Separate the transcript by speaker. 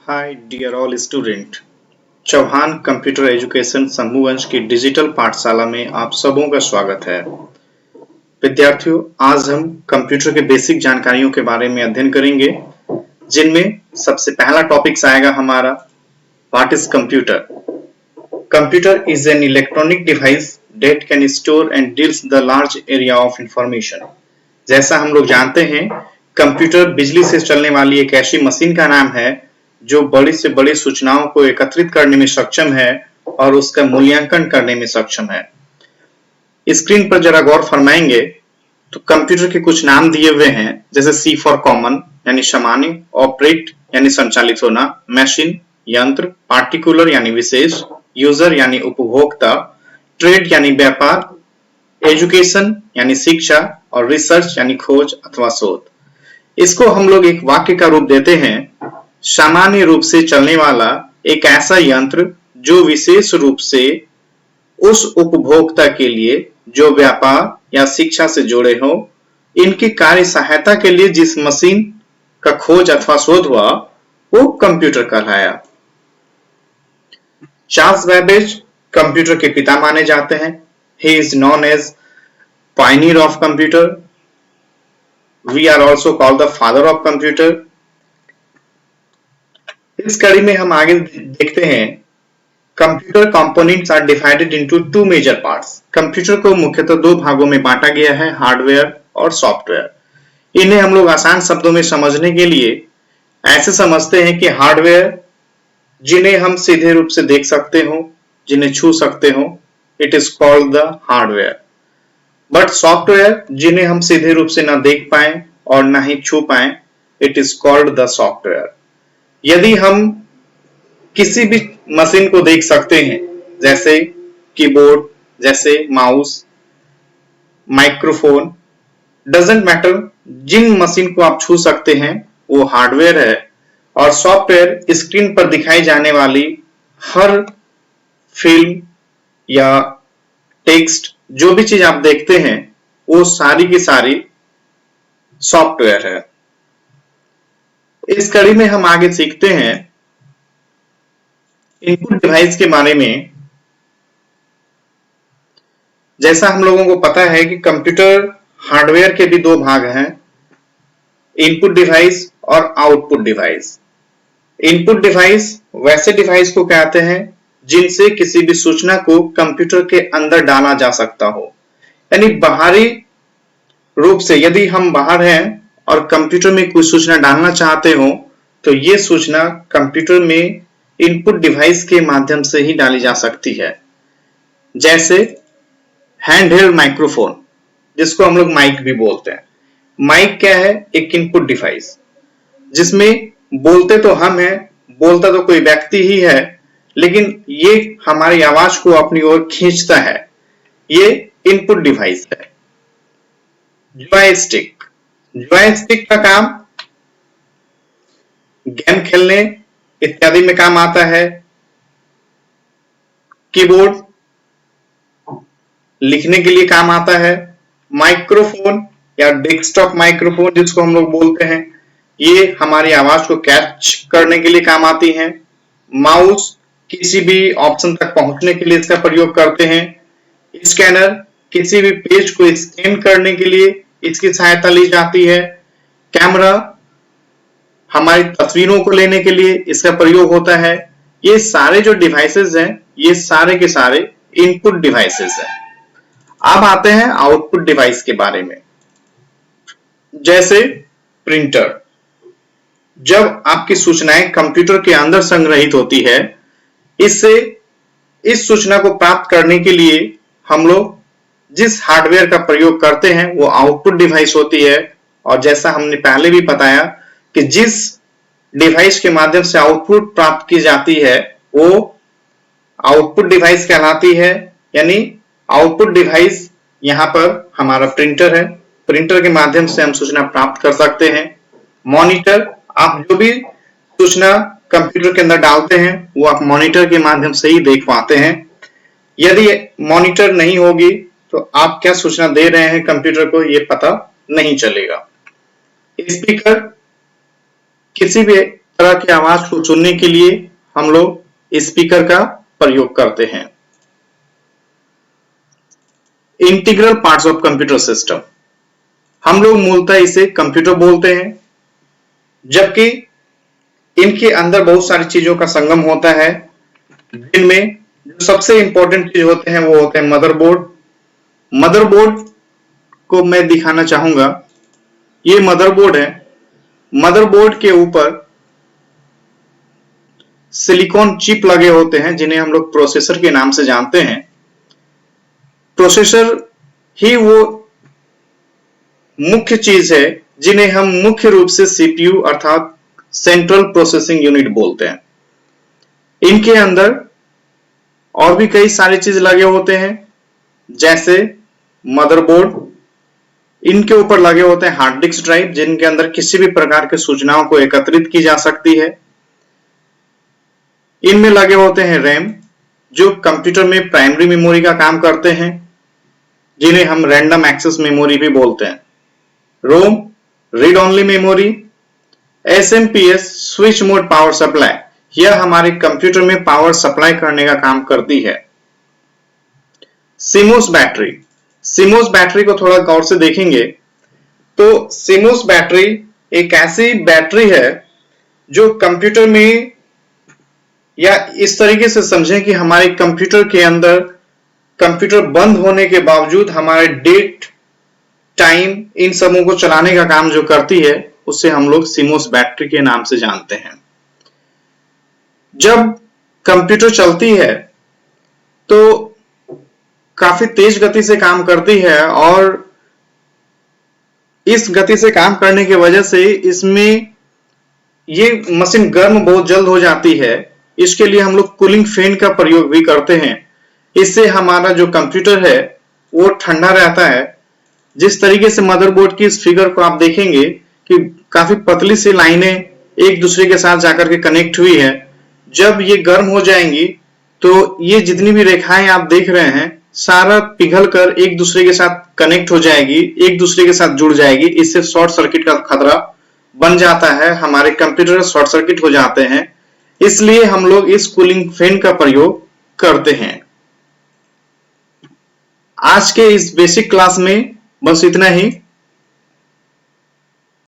Speaker 1: हाय dear all student. Chauhan computer education समूहवंश की digital पाठशाला में आप सबों का स्वागत है। विद्यार्थियों, आज हम कंप्यूटर के बेसिक जानकारियों के बारे में अध्ययन करेंगे, जिनमें सबसे पहला टॉपिक आएगा हमारा what is computer. Computer is an electronic device that can store and deals the large area of information. जैसा हम लोग जानते हैं, कंप्यूटर बिजली से चलने वाली एक ऐसी मशीन का नाम है जो बड़ी से बड़ी सूचनाओं को एकत्रित करने में सक्षम है और उसका मूल्यांकन करने में सक्षम है। स्क्रीन पर जरा गौर फरमाएंगे तो कंप्यूटर के कुछ नाम दिए हुए हैं, जैसे सी फॉर कॉमन यानी सामान्य, ऑपरेट यानी संचालित होना, मशीन यंत्र, पार्टिकुलर यानी विशेष, यूजर यानी उपभोक्ता, ट्रेड यानी व्यापार, एजुकेशन यानी शिक्षा और रिसर्च यानी खोज अथवा शोध। इसको हम लोग एक वाक्य का रूप देते हैं, सामान्य रूप से चलने वाला एक ऐसा यंत्र जो विशेष रूप से उस उपभोक्ता के लिए जो व्यापार या शिक्षा से जुड़े हो, इनकी कार्य सहायता के लिए जिस मशीन का खोज अथवा शोध हुआ वो कंप्यूटर कहलाया। चार्ल्स बेबेज कंप्यूटर के पिता माने जाते हैं। He is known as pioneer of computer. We are also called the father of computer. इस कड़ी में हम आगे देखते हैं, computer components are divided into two major parts. Computer को मुख्यतः दो भागों में बांटा गया है, हार्डवेयर और सॉफ्टवेयर। इन्हें हम लोग आसान शब्दों में समझने के लिए ऐसे समझते हैं कि हार्डवेयर जिन्हें हम सीधे रूप से देख सकते हो, जिन्हें छू सकते हो, it is called the hardware. But software जिन्हें हम सीधे रूप से ना देख पाए और ना ही छू पाए, it is called the software. यदि हम किसी भी मशीन को देख सकते हैं, जैसे कीबोर्ड, जैसे माउस, माइक्रोफोन, डजंट मैटर, जिन मशीन को आप छू सकते हैं वो हार्डवेयर है। और सॉफ्टवेयर स्क्रीन पर दिखाई जाने वाली हर फिल्म या टेक्स्ट, जो भी चीज आप देखते हैं वो सारी की सारी सॉफ्टवेयर है। इस कड़ी में हम आगे सीखते हैं इनपुट डिवाइस के बारे में। जैसा हम लोगों को पता है कि कंप्यूटर हार्डवेयर के भी दो भाग हैं, इनपुट डिवाइस और आउटपुट डिवाइस। इनपुट डिवाइस वैसे डिवाइस को कहते हैं जिनसे किसी भी सूचना को कंप्यूटर के अंदर डाला जा सकता हो। यानी बाहरी रूप से यदि हम बाहर हैं और कंप्यूटर में कोई सूचना डालना चाहते हो तो ये सूचना कंप्यूटर में इनपुट डिवाइस के माध्यम से ही डाली जा सकती है। जैसे हैंड हेल्ड माइक्रोफोन, जिसको हम लोग माइक भी बोलते हैं। माइक क्या है? एक इनपुट डिवाइस जिसमें बोलते तो हम हैं, बोलता तो कोई व्यक्ति ही है, लेकिन ये हमारी आवाज को अपनी ओर खींचता है। ये इनपुट डिवाइस है। जॉयस्टिक, जॉयस्टिक का काम गेम खेलने इत्यादि में काम आता है। कीबोर्ड लिखने के लिए काम आता है। माइक्रोफोन या डेस्कटॉप माइक्रोफोन जिसको हम लोग बोलते हैं, ये हमारी आवाज को कैच करने के लिए काम आती है। माउस किसी भी ऑप्शन तक पहुंचने के लिए इसका प्रयोग करते हैं। स्कैनर किसी भी पेज को स्कैन करने के लिए इसकी सहायता ली जाती है। कैमरा हमारी तस्वीरों को लेने के लिए इसका प्रयोग होता है। ये सारे जो डिवाइसेस हैं, ये सारे के सारे इनपुट डिवाइसेस हैं। अब आते हैं आउटपुट डिवाइस के बारे में। जैसे प्रिंटर, जब आपकी सूचनाएं कंप्यूटर के अंदर संग्रहित होती है, इससे इस सूचना को प्राप्त करने के लिए हम लोग जिस हार्डवेयर का प्रयोग करते हैं वो आउटपुट डिवाइस होती है। और जैसा हमने पहले भी बताया कि जिस डिवाइस के माध्यम से आउटपुट प्राप्त की जाती है वो आउटपुट डिवाइस कहलाती है। यानी आउटपुट डिवाइस यहां पर हमारा प्रिंटर है। प्रिंटर के माध्यम से हम सूचना प्राप्त कर सकते हैं। मॉनिटर, आप जो भी सूचना कंप्यूटर के अंदर डालते हैं वो आप मॉनिटर के माध्यम से ही देख पाते हैं। यदि मॉनिटर नहीं होगी तो आप क्या सूचना दे रहे हैं कंप्यूटर को ये पता नहीं चलेगा। स्पीकर किसी भी तरह की आवाज को चुनने के लिए हम लोग स्पीकर का प्रयोग करते हैं। Integral parts of computer system, हम लोग मूलतः इसे कंप्यूटर बोलते हैं, जबकि इनके अंदर बहुत सारी चीजों का संगम होता है, जिनमें जो सबसे इंपॉर्टेंट चीज होते हैं वो होते हैं मदरबोर्ड। मदरबोर्ड को मैं दिखाना चाहूंगा, ये मदरबोर्ड है। मदरबोर्ड के ऊपर सिलिकॉन चिप लगे होते हैं, जिन्हें हम लोग प्रोसेसर के नाम से जानते हैं। प्रोसेसर ही वो मुख्य चीज है जिन्हें हम मुख्य रूप से सीपीयू अर्थात सेंट्रल प्रोसेसिंग यूनिट बोलते हैं। इनके अंदर और भी कई सारी चीज लगे होते हैं, जैसे मदरबोर्ड, इनके ऊपर लगे होते हैं हार्ड डिस्क ड्राइव, जिनके अंदर किसी भी प्रकार की सूचनाओं को एकत्रित की जा सकती है। इनमें लगे होते हैं रैम, जो कंप्यूटर में प्राइमरी मेमोरी का काम करते हैं, जिन्हें हम रैंडम एक्सेस मेमोरी भी बोलते हैं। ROM, read only memory. SMPS, switch mode power supply, यह हमारे कंप्यूटर में पावर सप्लाई करने का काम करती है। सीमोस बैटरी, सीमोस बैटरी को थोड़ा गौर से देखेंगे तो सीमोस बैटरी एक ऐसी बैटरी है जो कंप्यूटर में, या इस तरीके से समझें कि हमारे कंप्यूटर के अंदर कंप्यूटर बंद होने के बावजूद हमारे डेट, टाइम, इन सबों को चलाने का काम जो करती है, उसे हम लोग सीमोस बैटरी के नाम से जानते हैं। जब कंप्यूटर चलती है तो काफी तेज गति से काम करती है, और इस गति से काम करने की वजह से इसमें ये मशीन गर्म बहुत जल्द हो जाती है। इसके लिए हम लोग कूलिंग फैन का प्रयोग भी करते हैं। इससे हमारा जो कंप्यूटर है वो ठंडा रहता है। जिस तरीके से मदरबोर्ड की इस फिगर को आप देखेंगे कि काफी पतली सी लाइनें एक दूसरे के साथ जाकर के कनेक्ट हुई है, जब ये गर्म हो जाएंगी तो ये जितनी भी रेखाएं आप देख रहे हैं सारा पिघल कर एक दूसरे के साथ कनेक्ट हो जाएगी, एक दूसरे के साथ जुड़ जाएगी। इससे शॉर्ट सर्किट का खतरा बन जाता है, हमारे कंप्यूटर शॉर्ट सर्किट हो जाते हैं। इसलिए हम लोग इस कूलिंग फैन का प्रयोग करते हैं। आज के इस बेसिक क्लास में बस इतना ही।